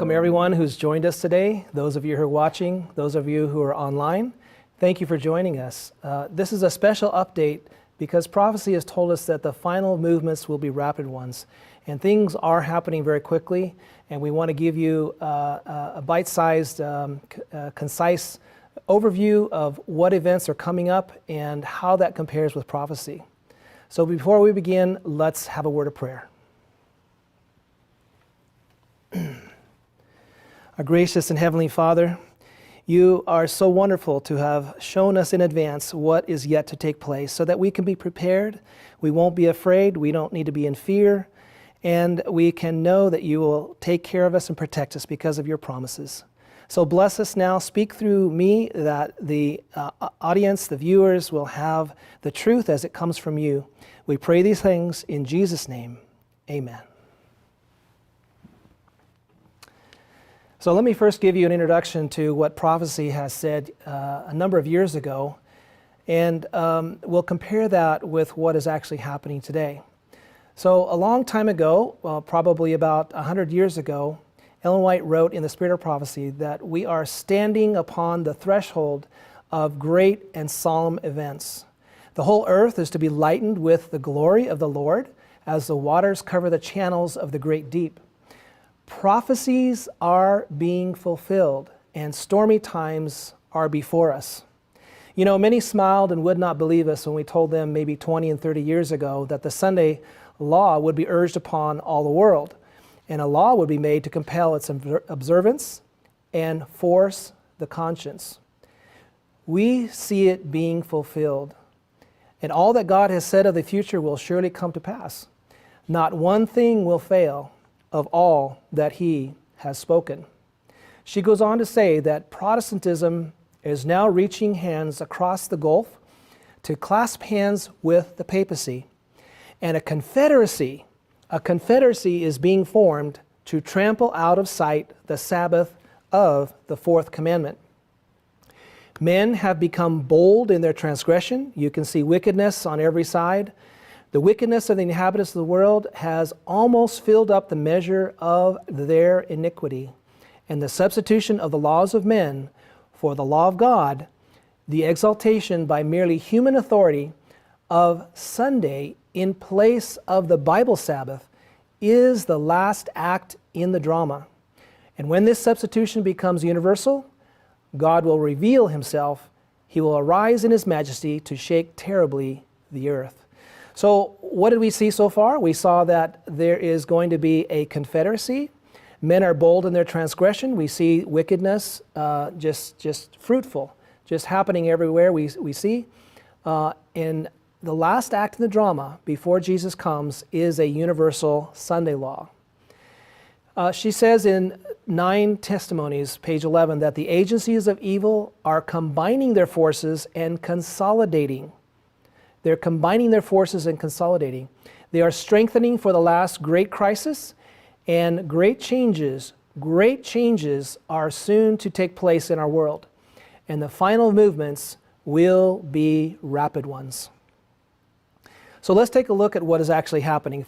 welcome everyone who's joined us today, those of you who are watching, those of you who are online. Thank you for joining us. This is a special update because prophecy has told us that the final movements will be rapid ones, and things are happening very quickly, and we want to give you a bite-sized, concise overview of what events are coming up and how that compares with prophecy. So before we begin, let's have a word of prayer. Our gracious and heavenly Father, you are so wonderful to have shown us in advance what is yet to take place so that we can be prepared, we won't be afraid, we don't need to be in fear, and we can know that you will take care of us and protect us because of your promises. So bless us now, speak through me that the audience, the viewers will have the truth as it comes from you. We pray these things in Jesus' name, amen. So let me first give you an introduction to what prophecy has said a number of years ago, and we'll compare that with what is actually happening today. So a long time ago, well, probably about 100 years ago, Ellen White wrote in The Spirit of Prophecy that we are standing upon the threshold of great and solemn events. The whole earth is to be lightened with the glory of the Lord as the waters cover the channels of the great deep. Prophecies are being fulfilled, and stormy times are before us. You know, many smiled and would not believe us when we told them maybe 20 and 30 years ago that the Sunday law would be urged upon all the world, and a law would be made to compel its observance and force the conscience. We see it being fulfilled, and all that God has said of the future will surely come to pass. Not one thing will fail of all that he has spoken. She goes on to say that Protestantism is now reaching hands across the gulf to clasp hands with the papacy, and a confederacy is being formed to trample out of sight the Sabbath of the fourth commandment. Men have become bold in their transgression. You can see wickedness on every side. The wickedness of the inhabitants of the world has almost filled up the measure of their iniquity. And the substitution of the laws of men for the law of God, the exaltation by merely human authority of Sunday in place of the Bible Sabbath, is the last act in the drama. And when this substitution becomes universal, God will reveal himself. He will arise in his majesty to shake terribly the earth. So what did we see so far? We saw that there is going to be a confederacy. Men are bold in their transgression. We see wickedness just fruitful, just happening everywhere we see. In the last act in the drama before Jesus comes is a universal Sunday law. She says in 9 Testimonies, page 11, that the agencies of evil are combining their forces and consolidating. They're combining their forces and consolidating. They are strengthening for the last great crisis, and great changes are soon to take place in our world. And the final movements will be rapid ones. So let's take a look at what is actually happening.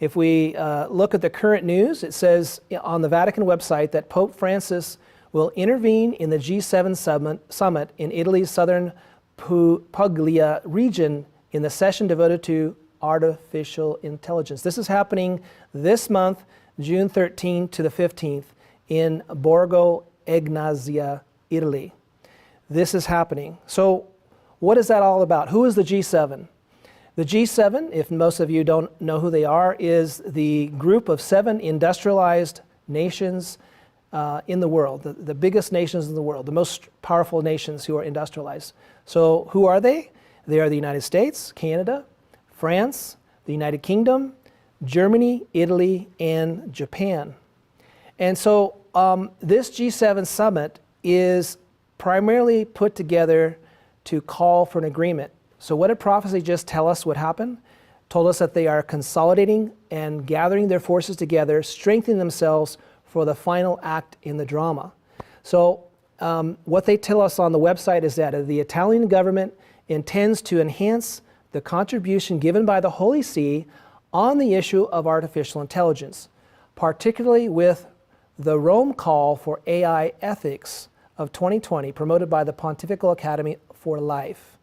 If we look at the current news, it says on the Vatican website that Pope Francis will intervene in the G7 summit in Italy's southern Puglia region in the session devoted to artificial intelligence. This is happening this month, June 13th to the 15th in Borgo Egnazia, Italy. This is happening. So what is that all about? Who is the G7? The G7, if most of you don't know who they are, is the group of 7 industrialized nations in the world, the biggest nations in the world, the most powerful nations who are industrialized. So who are they? They are the United States, Canada, France, the United Kingdom, Germany, Italy, and Japan. And so this G7 summit is primarily put together to call for an agreement. So what did prophecy just tell us would happen? Told us that they are consolidating and gathering their forces together, strengthening themselves for the final act in the drama. So what they tell us on the website is that the Italian government intends to enhance the contribution given by the Holy See on the issue of artificial intelligence, particularly with the Rome Call for AI Ethics of 2020, promoted by the Pontifical Academy for Life,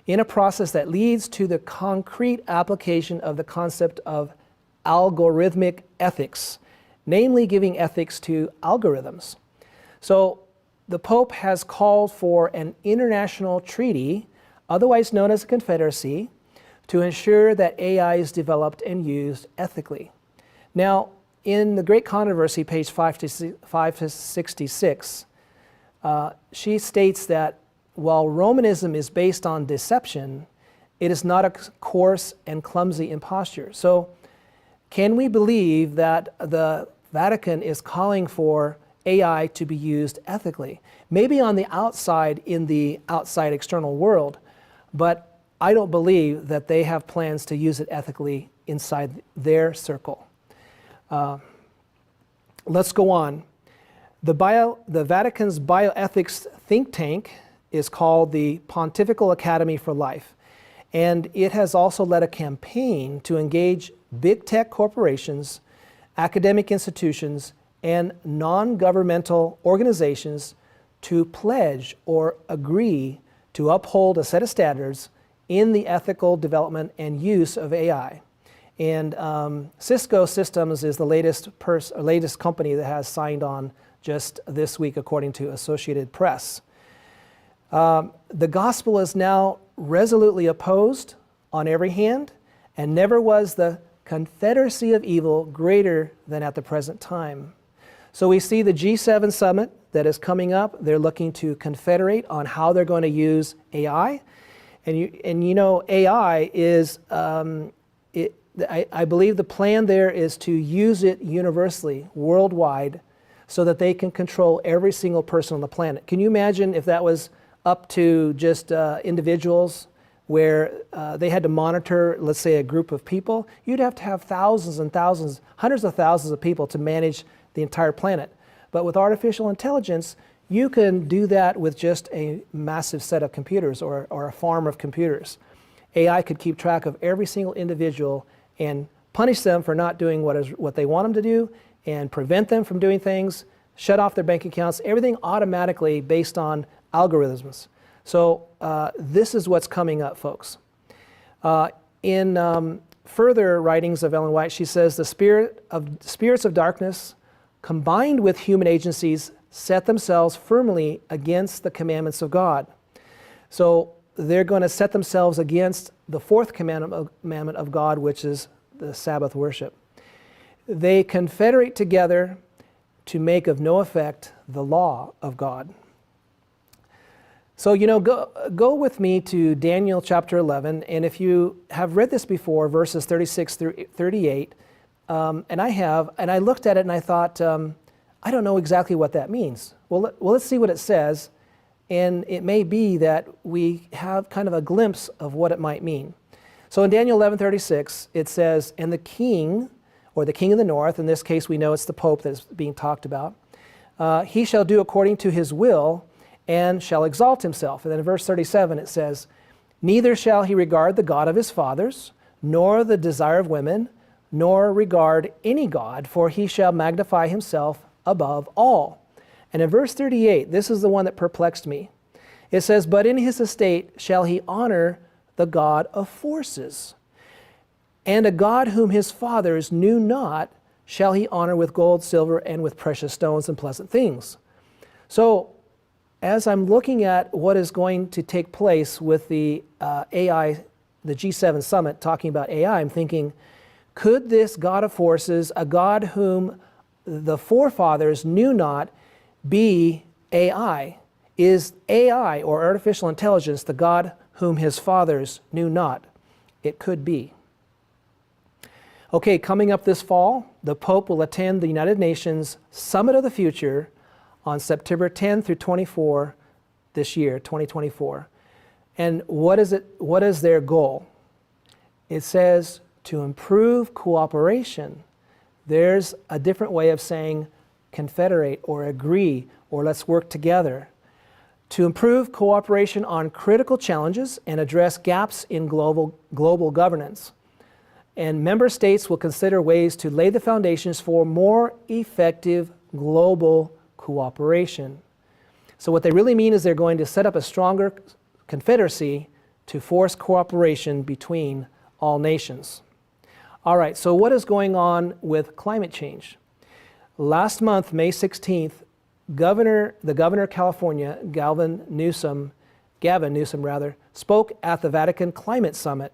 in a process that leads to the concrete application of the concept of algorithmic ethics, namely giving ethics to algorithms. So the Pope has called for an international treaty, otherwise known as a confederacy, to ensure that AI is developed and used ethically. Now, in the Great Controversy, page 566, she states that while Romanism is based on deception, it is not a coarse and clumsy imposture. So, can we believe that the Vatican is calling for AI to be used ethically? Maybe on the outside, in the outside external world, but I don't believe that they have plans to use it ethically inside their circle. Let's go on. The Vatican's bioethics think tank is called the Pontifical Academy for Life, and it has also led a campaign to engage big tech corporations, academic institutions, and non-governmental organizations to pledge or agree to uphold a set of standards in the ethical development and use of AI. And Cisco Systems is the latest company that has signed on just this week, according to Associated Press. The gospel is now resolutely opposed on every hand, and never was the confederacy of evil greater than at the present time. So we see the G7 summit that is coming up. They're looking to confederate on how they're going to use AI. And you know, AI is, I believe the plan there is to use it universally, worldwide, so that they can control every single person on the planet. Can you imagine if that was up to just individuals where they had to monitor, let's say, a group of people? You'd have to have thousands and thousands, hundreds of thousands of people to manage the entire planet. But with artificial intelligence, you can do that with just a massive set of computers or a farm of computers. AI could keep track of every single individual and punish them for not doing what they want them to do, and prevent them from doing things, shut off their bank accounts, everything automatically based on algorithms. So this is what's coming up, folks. In further writings of Ellen White, she says the spirits of darkness combined with human agencies set themselves firmly against the commandments of God. So they're going to set themselves against the fourth commandment of God, which is the Sabbath worship. They confederate together to make of no effect the law of God. So, you know, go with me to Daniel chapter 11, and if you have read this before, verses 36 through 38, and I looked at it and I thought, I don't know exactly what that means. Well, let's see what it says, and it may be that we have kind of a glimpse of what it might mean. So in Daniel 11:36, it says, and the king, or the king of the north, in this case we know it's the Pope that's being talked about, he shall do according to his will and shall exalt himself. And then in verse 37 it says, neither shall he regard the God of his fathers, nor the desire of women, nor regard any God, for he shall magnify himself above all. And in verse 38, this is the one that perplexed me. It says, but in his estate shall he honor the God of forces. And a God whom his fathers knew not shall he honor with gold, silver, and with precious stones and pleasant things. So, as I'm looking at what is going to take place with the AI, the G7 summit talking about AI, I'm thinking, could this God of forces, a God whom the forefathers knew not, be AI? Is AI, or artificial intelligence, the God whom his fathers knew not? It could be. Okay, coming up this fall, the Pope will attend the United Nations Summit of the Future on September 10 through 24 this year, 2024. And what is their goal? It says to improve cooperation. There's a different way of saying confederate or agree or let's work together. To improve cooperation on critical challenges and address gaps in global governance. And member states will consider ways to lay the foundations for more effective global cooperation. So what they really mean is they're going to set up a stronger confederacy to force cooperation between all nations. All right, so what is going on with climate change? Last month, May 16th, the governor of California, Gavin Newsom, spoke at the Vatican Climate Summit,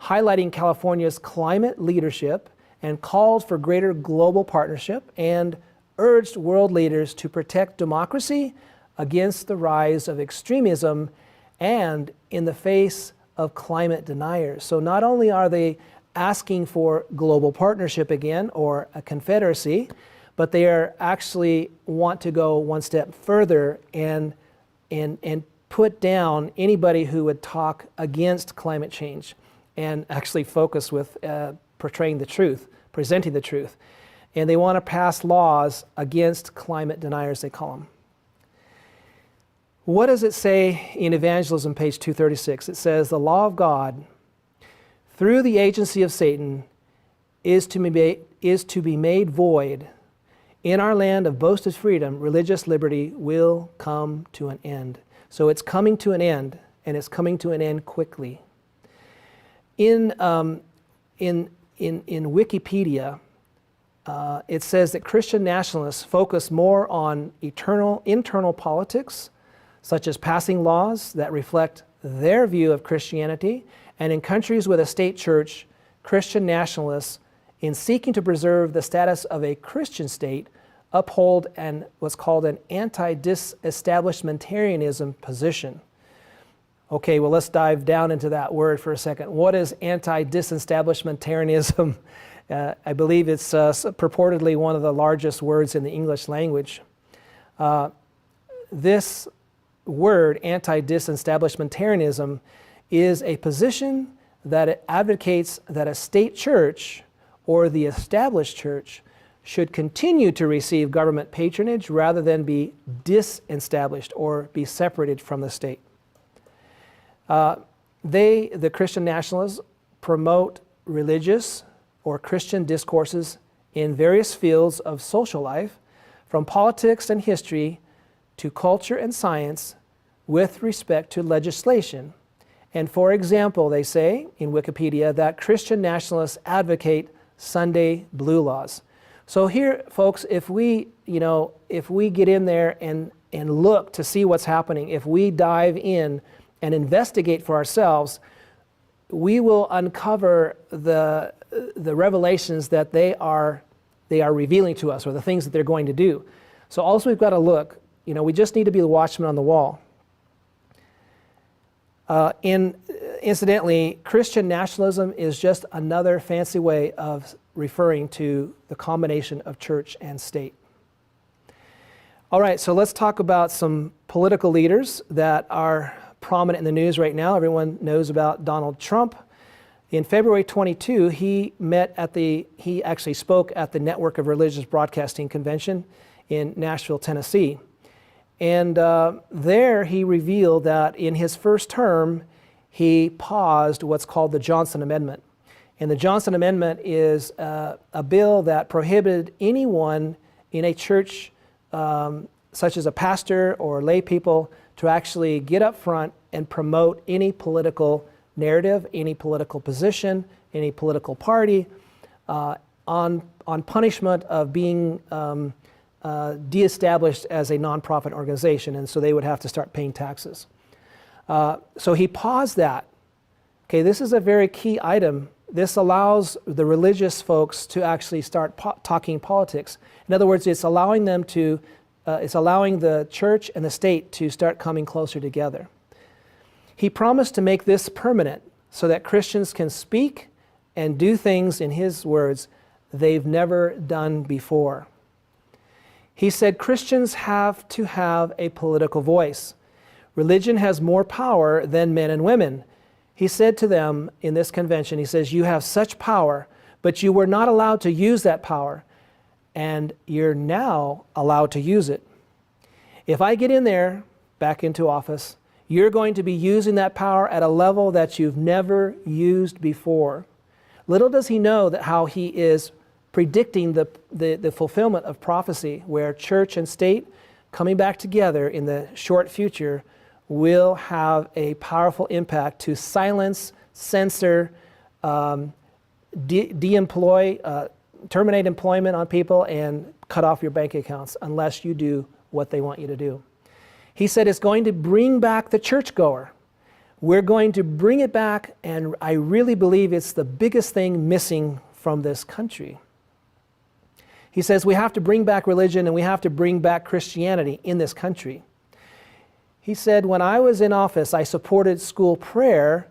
highlighting California's climate leadership and called for greater global partnership and urged world leaders to protect democracy against the rise of extremism and in the face of climate deniers. So not only are they asking for global partnership again, or a confederacy, but they are actually want to go one step further and put down anybody who would talk against climate change and actually focus with portraying the truth, presenting the truth. And they want to pass laws against climate deniers, they call them. What does it say in Evangelism, page 236? It says, the law of God, through the agency of Satan, is to be made void. In our land of boasted freedom, religious liberty will come to an end. So it's coming to an end, and it's coming to an end quickly. In Wikipedia, it says that Christian nationalists focus more on internal politics, such as passing laws that reflect their view of Christianity, and in countries with a state church, Christian nationalists, in seeking to preserve the status of a Christian state, uphold what's called an anti-disestablishmentarianism position. Okay, well, let's dive down into that word for a second. What is anti-disestablishmentarianism? I believe it's purportedly one of the largest words in the English language. This word, anti-disestablishmentarianism, is a position that it advocates that a state church or the established church should continue to receive government patronage rather than be disestablished or be separated from the state. The Christian nationalists, promote religious or Christian discourses in various fields of social life, from politics and history to culture and science, with respect to legislation. And for example, they say in Wikipedia that Christian nationalists advocate Sunday blue laws. So here, folks, if we get in there and look to see what's happening, if we dive in and investigate for ourselves, we will uncover the revelations that they are revealing to us, or the things that they're going to do. So also we've got to look. We just need to be the watchman on the wall. Incidentally, Christian nationalism is just another fancy way of referring to the combination of church and state. All right, so let's talk about some political leaders that are prominent in the news right now. Everyone knows about Donald Trump. In February 22, he actually spoke at the Network of Religious Broadcasting Convention in Nashville, Tennessee. And there he revealed that in his first term, he paused what's called the Johnson Amendment. And the Johnson Amendment is a bill that prohibited anyone in a church, such as a pastor or lay people, to actually get up front and promote any political narrative, any political position, any political party, on punishment of being de-established as a nonprofit organization, and so they would have to start paying taxes. So he paused that. Okay, this is a very key item. This allows the religious folks to actually start talking politics. In other words, it's allowing them to, it's allowing the church and the state to start coming closer together. He promised to make this permanent so that Christians can speak and do things, in his words, they've never done before. He said Christians have to have a political voice. Religion has more power than men and women. He said to them in this convention, he says, you have such power, but you were not allowed to use that power, and you're now allowed to use it. If I get in there, back into office, you're going to be using that power at a level that you've never used before. Little does he know that how he is predicting the fulfillment of prophecy, where church and state coming back together in the short future will have a powerful impact to silence, censor, de-employ, terminate employment on people, and cut off your bank accounts unless you do what they want you to do. He said it's going to bring back the churchgoer. We're going to bring it back, and I really believe it's the biggest thing missing from this country. He says we have to bring back religion and we have to bring back Christianity in this country. He said, when I was in office, I supported school prayer,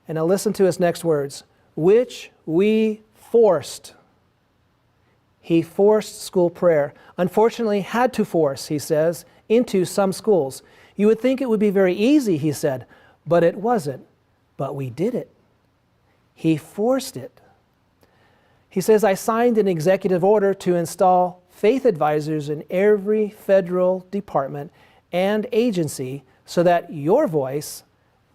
and now listen to his next words, which we forced. He forced school prayer. Unfortunately, had to force, he says, into some schools. You would think it would be very easy, he said, but it wasn't. But we did it. He forced it. He says, I signed an executive order to install faith advisors in every federal department and agency so that your voice,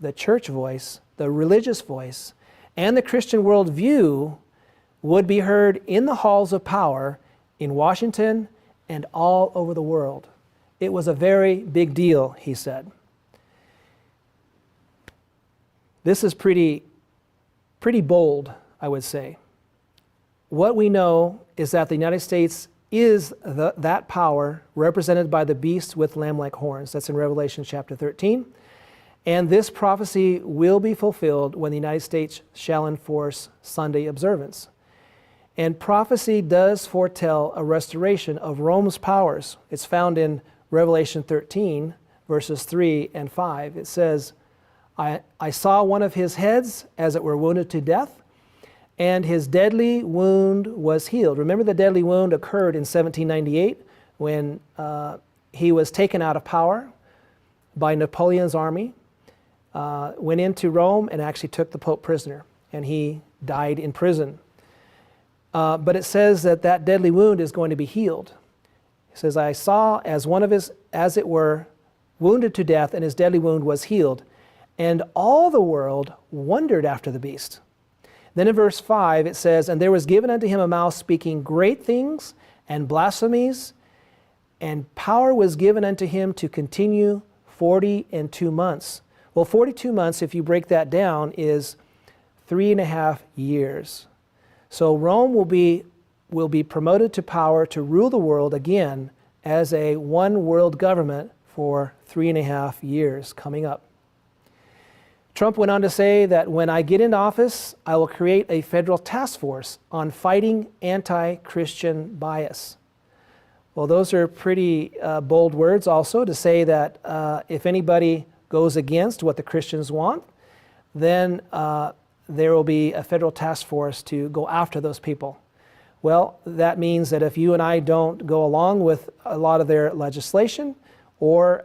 the church voice, the religious voice, and the Christian worldview would be heard in the halls of power in Washington and all over the world. It was a very big deal, he said. This is pretty bold, I would say. What we know is that the United States is that power represented by the beast with lamb-like horns. That's in Revelation chapter 13. And this prophecy will be fulfilled when the United States shall enforce Sunday observance. And prophecy does foretell a restoration of Rome's powers. It's found in Revelation 13, verses 3 and 5. It says, I saw one of his heads as it were wounded to death, and his deadly wound was healed. Remember, the deadly wound occurred in 1798 when he was taken out of power by Napoleon's army, went into Rome and actually took the Pope prisoner, and he died in prison. But it says that that deadly wound is going to be healed. It says, I saw as one of his, as it were, wounded to death, and his deadly wound was healed. And all the world wondered after the beast. Then in verse 5 it says, and there was given unto him a mouth speaking great things and blasphemies, and power was given unto him to continue 42 months. Well, 42 months, if you break that down, is 3.5 years. So Rome will be promoted to power to rule the world again as a one world government for 3.5 years coming up. Trump went on to say that when I get into office, I will create a federal task force on fighting anti-Christian bias. Well, those are pretty bold words also to say that if anybody goes against what the Christians want, then there will be a federal task force to go after those people. Well, that means that if you and I don't go along with a lot of their legislation or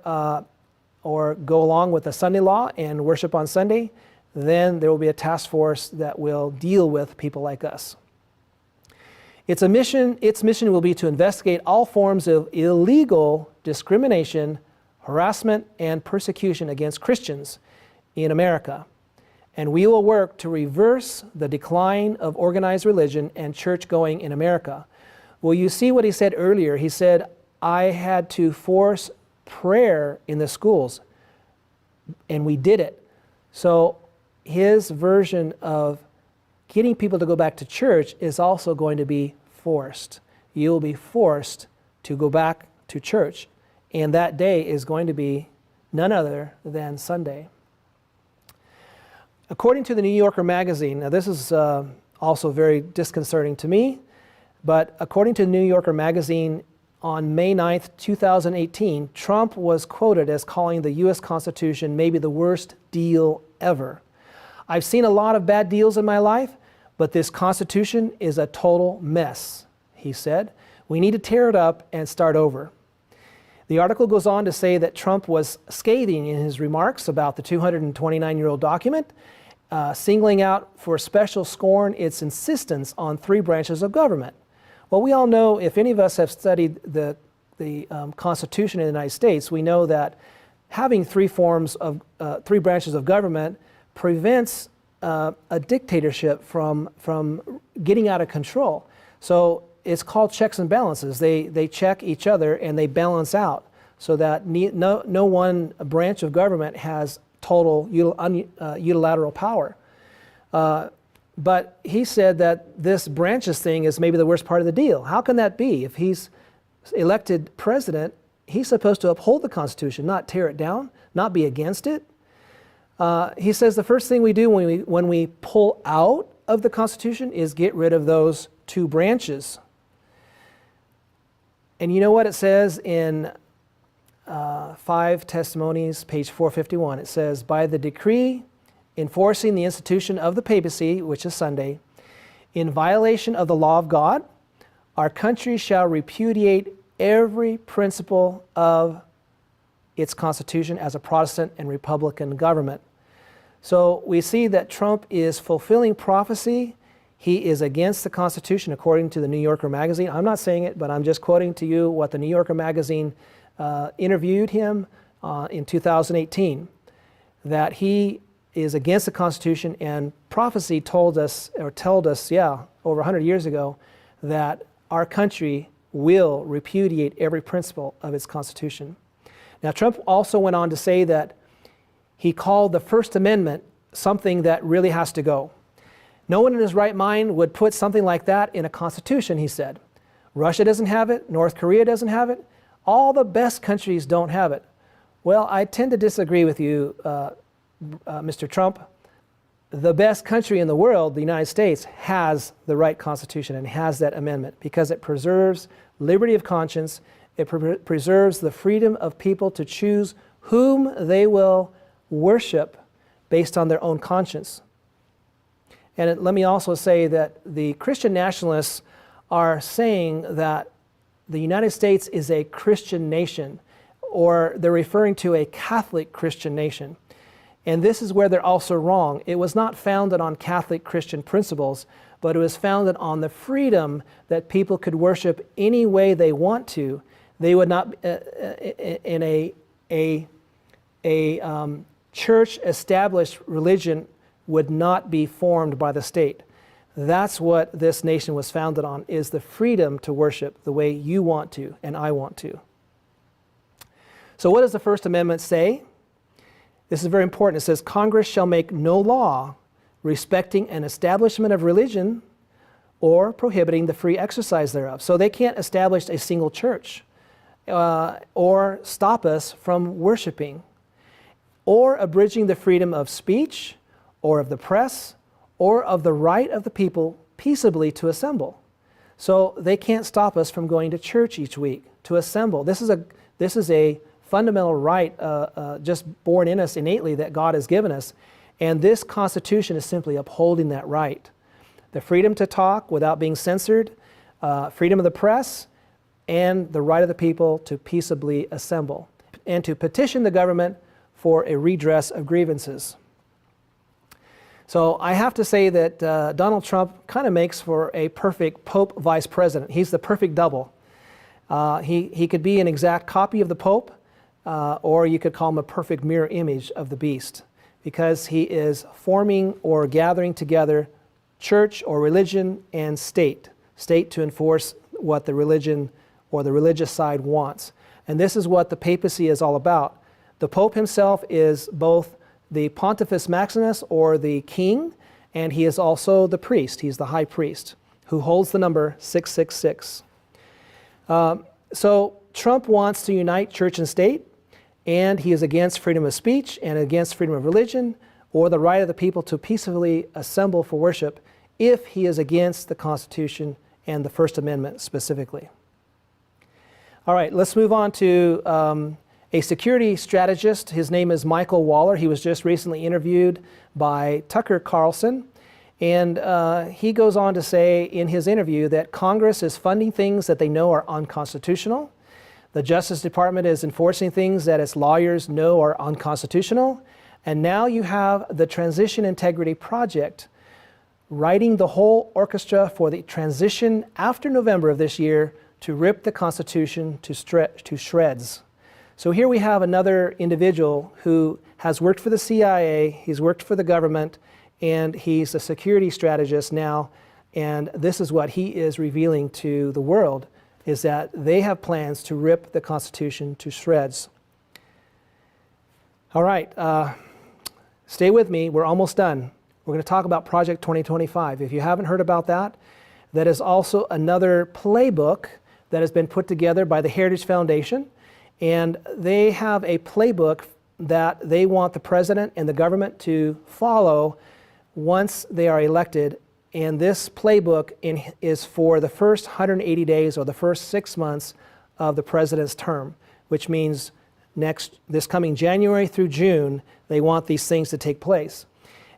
go along with the Sunday law and worship on Sunday, then there will be a task force that will deal with people like us. Its mission will be to investigate all forms of illegal discrimination, harassment, and persecution against Christians in America. And we will work to reverse the decline of organized religion and church-going in America. Well, you see what he said earlier. He said, I had to force prayer in the schools, and we did it. So his version of getting people to go back to church is also going to be forced. You'll be forced to go back to church, and that day is going to be none other than Sunday. According to the New Yorker magazine, now this is also very disconcerting to me, but according to the New Yorker magazine, on May 9th, 2018, Trump was quoted as calling the U.S. Constitution maybe the worst deal ever. I've seen a lot of bad deals in my life, but this Constitution is a total mess, he said. We need to tear it up and start over. The article goes on to say that Trump was scathing in his remarks about the 229-year-old document, singling out for special scorn its insistence on 3 branches of government. Well, we all know, if any of us have studied the Constitution in the United States, we know that having 3 branches of government prevents a dictatorship from getting out of control. So it's called checks and balances. They check each other and they balance out so that no one branch of government has total unilateral power. But he said that this branches thing is maybe the worst part of the deal. How can that be? If he's elected president, he's supposed to uphold the Constitution, not tear it down, not be against it. He says the first thing we do when we pull out of the Constitution is get rid of those two branches. And you know what it says in 5 Testimonies, page 451? It says, by the decree enforcing the institution of the papacy, which is Sunday, in violation of the law of God, our country shall repudiate every principle of its constitution as a Protestant and Republican government. So we see that Trump is fulfilling prophecy. He is against the Constitution, according to the New Yorker magazine. I'm not saying it, but I'm just quoting to you what the New Yorker magazine interviewed him in 2018, that he is against the Constitution, and prophecy told us, over 100 years ago, that our country will repudiate every principle of its Constitution. Now, Trump also went on to say that he called the First Amendment something that really has to go. No one in his right mind would put something like that in a constitution, he said. Russia doesn't have it. North Korea doesn't have it. All the best countries don't have it. Well, I tend to disagree with you, Mr. Trump. The best country in the world, the United States, has the right constitution and has that amendment because it preserves liberty of conscience. It preserves the freedom of people to choose whom they will worship based on their own conscience. And let me also say that the Christian nationalists are saying that the United States is a Christian nation, or they're referring to a Catholic Christian nation. And this is where they're also wrong. It was not founded on Catholic Christian principles, but it was founded on the freedom that people could worship any way they want to. They would not, in a church-established religion would not be formed by the state. That's what this nation was founded on, is the freedom to worship the way you want to and I want to. So what does the First Amendment say? This is very important. It says, Congress shall make no law respecting an establishment of religion or prohibiting the free exercise thereof. So they can't establish a single church or stop us from worshiping or abridging the freedom of speech or of the press or of the right of the people peaceably to assemble. So they can't stop us from going to church each week, to assemble. This is a fundamental right just born in us innately that God has given us. And this Constitution is simply upholding that right. The freedom to talk without being censored, freedom of the press, and the right of the people to peaceably assemble and to petition the government for a redress of grievances. So I have to say that Donald Trump kind of makes for a perfect Pope vice president. He's the perfect double. He could be an exact copy of the Pope, or you could call him a perfect mirror image of the beast, because he is forming or gathering together church or religion and state to enforce what the religion or the religious side wants. And this is what the papacy is all about. The Pope himself is both the Pontifex Maximus, or the king, and he is also the priest. He's the high priest who holds the number 666. So Trump wants to unite church and state, and he is against freedom of speech and against freedom of religion or the right of the people to peacefully assemble for worship if he is against the Constitution and the First Amendment specifically. All right, let's move on to a security strategist. His name is Michael Waller. He was just recently interviewed by Tucker Carlson. And he goes on to say in his interview that Congress is funding things that they know are unconstitutional. The Justice Department is enforcing things that its lawyers know are unconstitutional. And now you have the Transition Integrity Project writing the whole orchestra for the transition after November of this year to rip the Constitution to shreds. So here we have another individual who has worked for the CIA, he's worked for the government, and he's a security strategist now And this is what he is revealing to the world, is that they have plans to rip the Constitution to shreds. All right, stay with me. We're almost done. We're going to talk about Project 2025. If you haven't heard about that, that is also another playbook that has been put together by the Heritage Foundation. And they have a playbook that they want the president and the government to follow once they are elected. And this playbook is for the first 180 days or the first 6 months of the president's term, which means this coming January through June, they want these things to take place.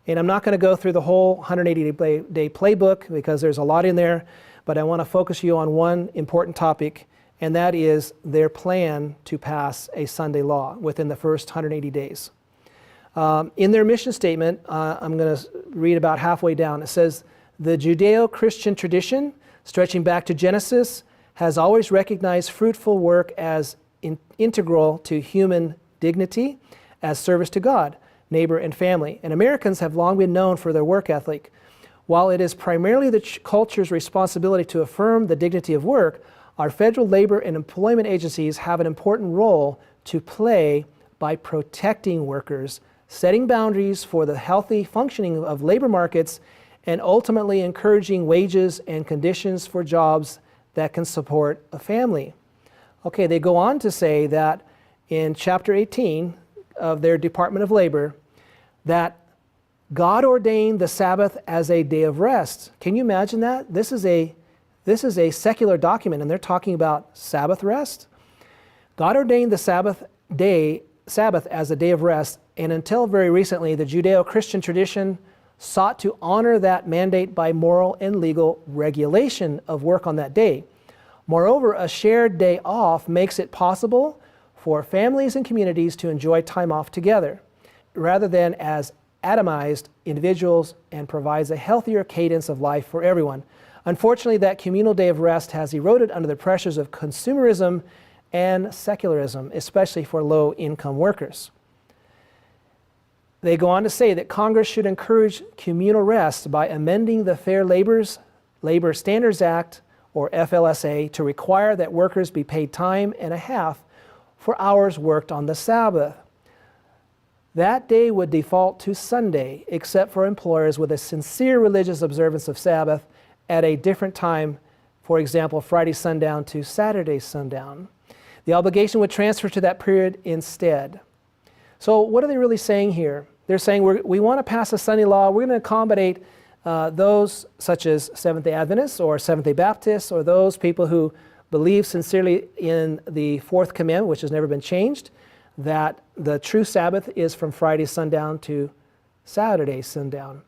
And I'm not going to go through the whole 180-day playbook because there's a lot in there, but I want to focus you on one important topic, and that is their plan to pass a Sunday law within the first 180 days. In their mission statement, I'm going to read about halfway down. It says, "The Judeo-Christian tradition, stretching back to Genesis, has always recognized fruitful work as integral to human dignity, as service to God, neighbor, and family. And Americans have long been known for their work ethic. While it is primarily the culture's responsibility to affirm the dignity of work, our federal labor and employment agencies have an important role to play by protecting workers, setting boundaries for the healthy functioning of labor markets, and ultimately encouraging wages and conditions for jobs that can support a family." Okay, they go on to say that in chapter 18 of their Department of Labor, that God ordained the Sabbath as a day of rest. Can you imagine that? This is a secular document, and they're talking about Sabbath rest. God ordained the Sabbath as a day of rest, and until very recently, the Judeo-Christian tradition sought to honor that mandate by moral and legal regulation of work on that day. Moreover, a shared day off makes it possible for families and communities to enjoy time off together, rather than as atomized individuals, and provides a healthier cadence of life for everyone. Unfortunately, that communal day of rest has eroded under the pressures of consumerism and secularism, especially for low-income workers. They go on to say that Congress should encourage communal rest by amending the Fair Labor Standards Act, or FLSA, to require that workers be paid time and a half for hours worked on the Sabbath. That day would default to Sunday, except for employers with a sincere religious observance of Sabbath at a different time, for example, Friday sundown to Saturday sundown. The obligation would transfer to that period instead. So what are they really saying here? They're saying we want to pass a Sunday law. We're going to accommodate those such as Seventh-day Adventists or Seventh-day Baptists, or those people who believe sincerely in the fourth commandment, which has never been changed, that the true Sabbath is from Friday sundown to Saturday sundown.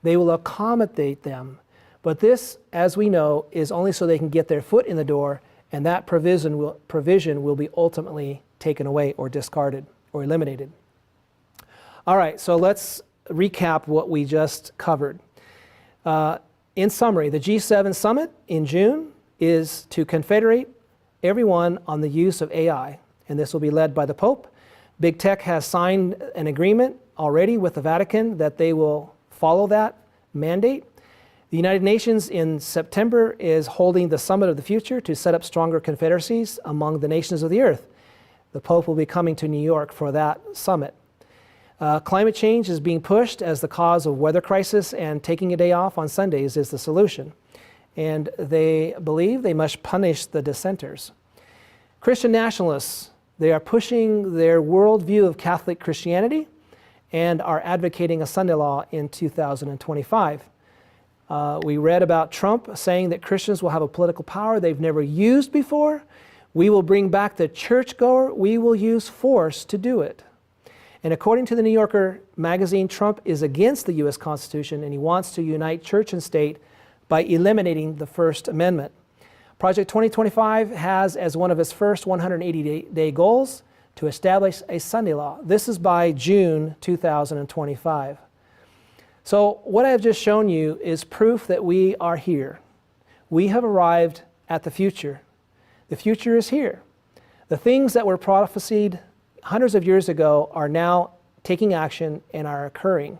They will accommodate them. But this, as we know, is only so they can get their foot in the door, and that provision will be ultimately taken away or discarded or eliminated. All right, so let's recap what we just covered. In summary, the G7 summit in June is to confederate everyone on the use of AI, and this will be led by the Pope. Big Tech has signed an agreement already with the Vatican that they will follow that mandate. The United Nations in September is holding the Summit of the Future to set up stronger confederacies among the nations of the earth. The Pope will be coming to New York for that summit. Climate change is being pushed as the cause of weather crisis, and taking a day off on Sundays is the solution. And they believe they must punish the dissenters. Christian nationalists, they are pushing their worldview of Catholic Christianity and are advocating a Sunday law in 2025. We read about Trump saying that Christians will have a political power they've never used before. We will bring back the churchgoer. We will use force to do it. And according to the New Yorker magazine, Trump is against the U.S. Constitution, and he wants to unite church and state by eliminating the First Amendment. Project 2025 has as one of its first 180-day goals to establish a Sunday law. This is by June 2025. So what I have just shown you is proof that we are here. We have arrived at the future. The future is here. The things that were prophesied hundreds of years ago are now taking action and are occurring.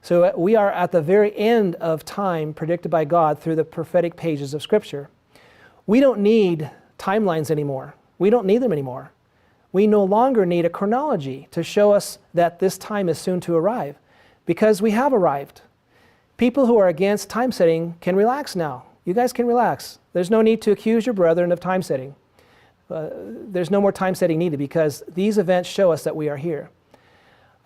So we are at the very end of time predicted by God through the prophetic pages of Scripture. We don't need timelines anymore. We don't need them anymore. We no longer need a chronology to show us that this time is soon to arrive, because we have arrived. People who are against time setting can relax now. You guys can relax. There's no need to accuse your brethren of time setting. There's no more time setting needed, because these events show us that we are here.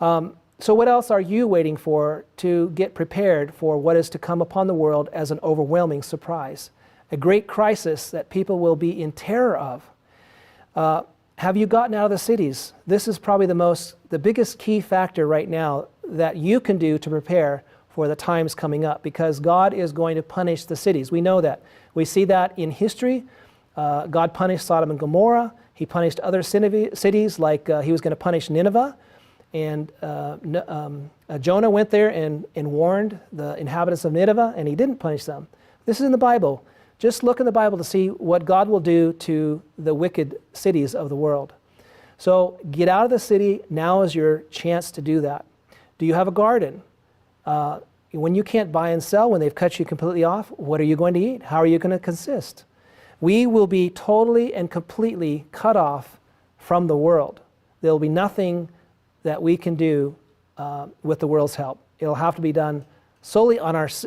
So what else are you waiting for to get prepared for what is to come upon the world as an overwhelming surprise? A great crisis that people will be in terror of. Have you gotten out of the cities? This is probably the biggest key factor right now that you can do to prepare for the times coming up, because God is going to punish the cities. We know that. We see that in history. God punished Sodom and Gomorrah. He punished other cities, like he was going to punish Nineveh. And Jonah went there and warned the inhabitants of Nineveh, and he didn't punish them. This is in the Bible. Just look in the Bible to see what God will do to the wicked cities of the world. So get out of the city. Now is your chance to do that. Do you have a garden? When you can't buy and sell, when they've cut you completely off, what are you going to eat? How are you going to consist? We will be totally and completely cut off from the world. There will be nothing that we can do with the world's help. It'll have to be done solely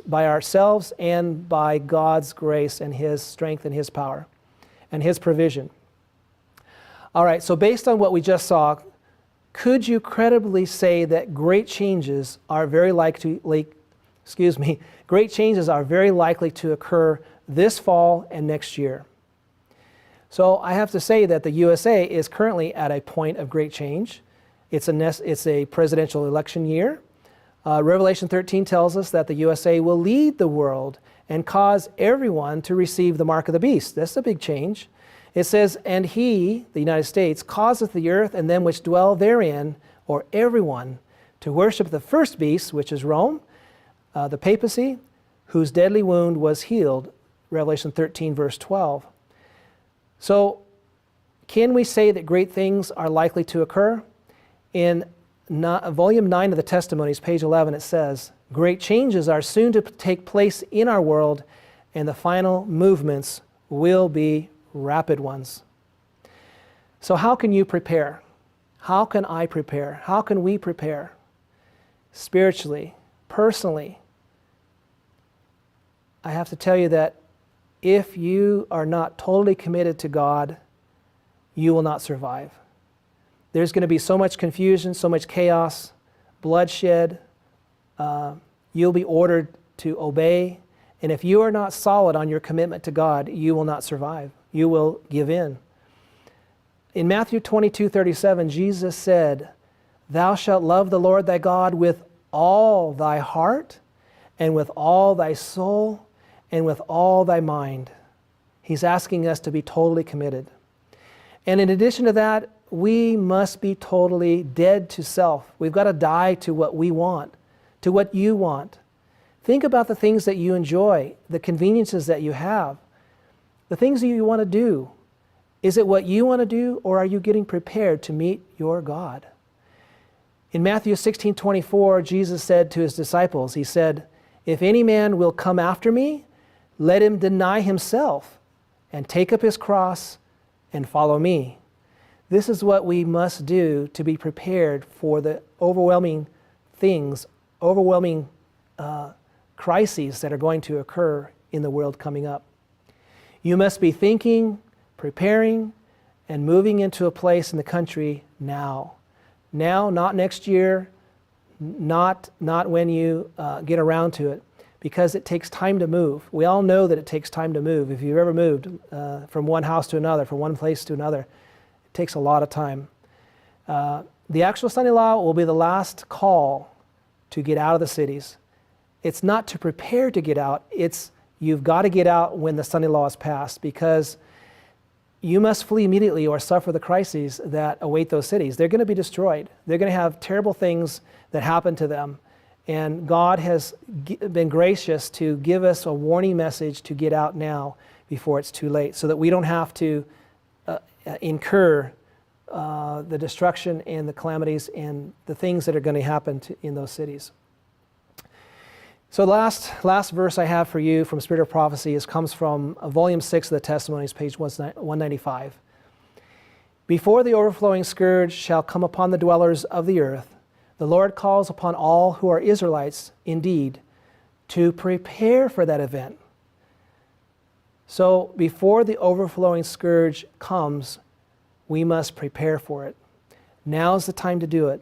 by ourselves and by God's grace and His strength and His power and His provision. All right, so based on what we just saw, could you credibly say that great changes are very likely to occur this fall and next year? So I have to say that the USA is currently at a point of great change. It's a presidential election year. Revelation 13 tells us that the USA will lead the world and cause everyone to receive the mark of the beast. That's a big change. It says, and he, the United States, causeth the earth and them which dwell therein, or everyone, to worship the first beast, which is Rome, the papacy, whose deadly wound was healed. Revelation 13, verse 12. So, can we say that great things are likely to occur? In volume 9 of the Testimonies, page 11, it says, great changes are soon to take place in our world, and the final movements will be rapid ones. So how can you prepare? How can I prepare? How can we prepare? Spiritually, personally. I have to tell you that if you are not totally committed to God, you will not survive. There's going to be so much confusion, so much chaos, bloodshed. You'll be ordered to obey. And if you are not solid on your commitment to God, you will not survive. You will give in. In Matthew 22:37, Jesus said, thou shalt love the Lord thy God with all thy heart, and with all thy soul, and with all thy mind. He's asking us to be totally committed. And in addition to that, we must be totally dead to self. We've got to die to what we want, to what you want. Think about the things that you enjoy, the conveniences that you have, the things that you want to do. Is it what you want to do, or are you getting prepared to meet your God? In Matthew 16:24, Jesus said to His disciples, He said, if any man will come after me, let him deny himself and take up his cross and follow me. This is what we must do to be prepared for the overwhelming things, overwhelming crises that are going to occur in the world coming up. You must be thinking, preparing, and moving into a place in the country now. Now, not next year, not when you get around to it, because it takes time to move. We all know that it takes time to move. If you've ever moved from one house to another, from one place to another, takes a lot of time. The actual Sunday law will be the last call to get out of the cities. It's not to prepare to get out, it's you've got to get out when the Sunday law is passed, because you must flee immediately or suffer the crises that await those cities. They're going to be destroyed. They're going to have terrible things that happen to them. And God has been gracious to give us a warning message to get out now before it's too late, so that we don't have to incur the destruction and the calamities and the things that are going to happen in those cities. So the last verse I have for you from Spirit of Prophecy comes from Volume 6 of the Testimonies, page 195. Before the overflowing scourge shall come upon the dwellers of the earth, the Lord calls upon all who are Israelites indeed to prepare for that event. So before the overflowing scourge comes, we must prepare for it. Now's the time to do it.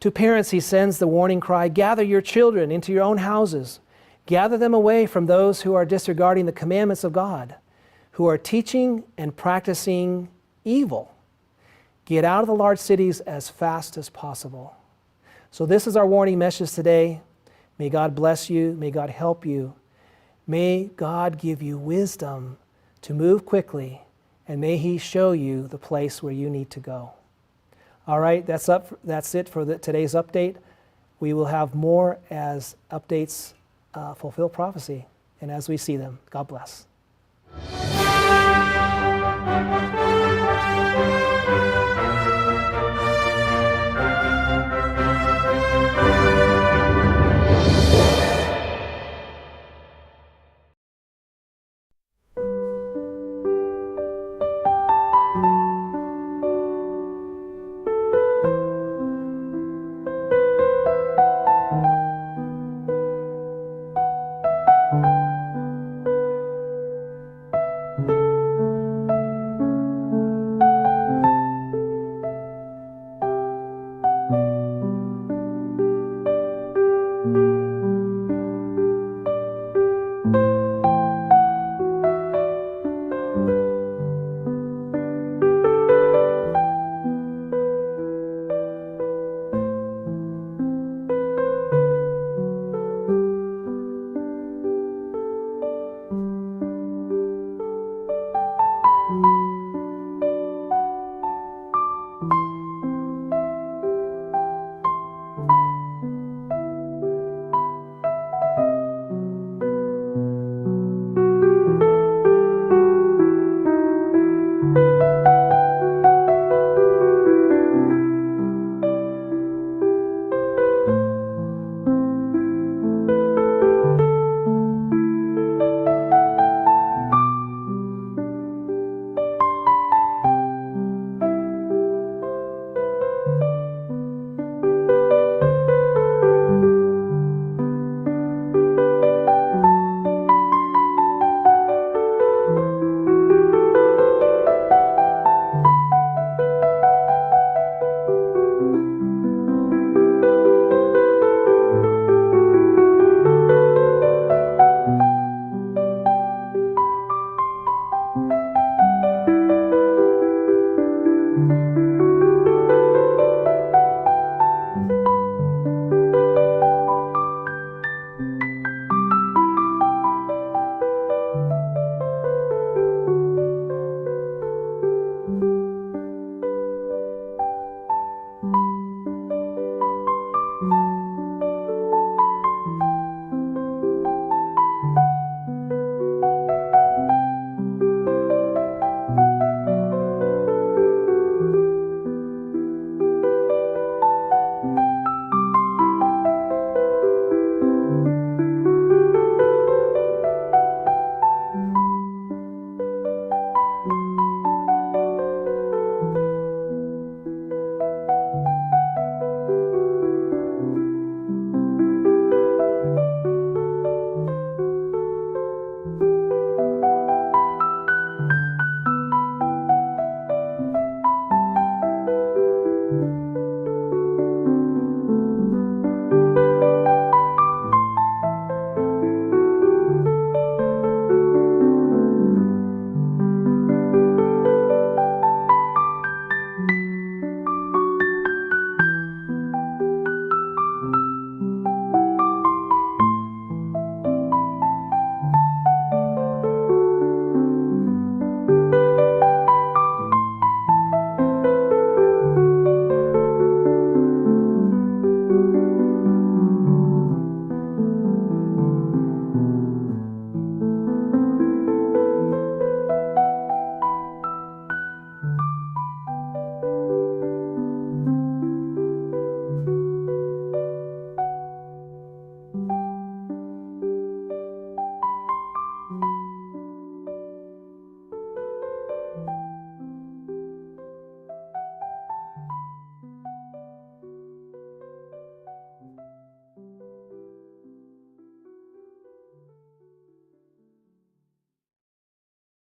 To parents, he sends the warning cry, gather your children into your own houses. Gather them away from those who are disregarding the commandments of God, who are teaching and practicing evil. Get out of the large cities as fast as possible. So this is our warning message today. May God bless you. May God help you. May God give you wisdom to move quickly, and may He show you the place where you need to go. All right, that's it for today's update. We will have more as updates fulfill prophecy and as we see them. God bless.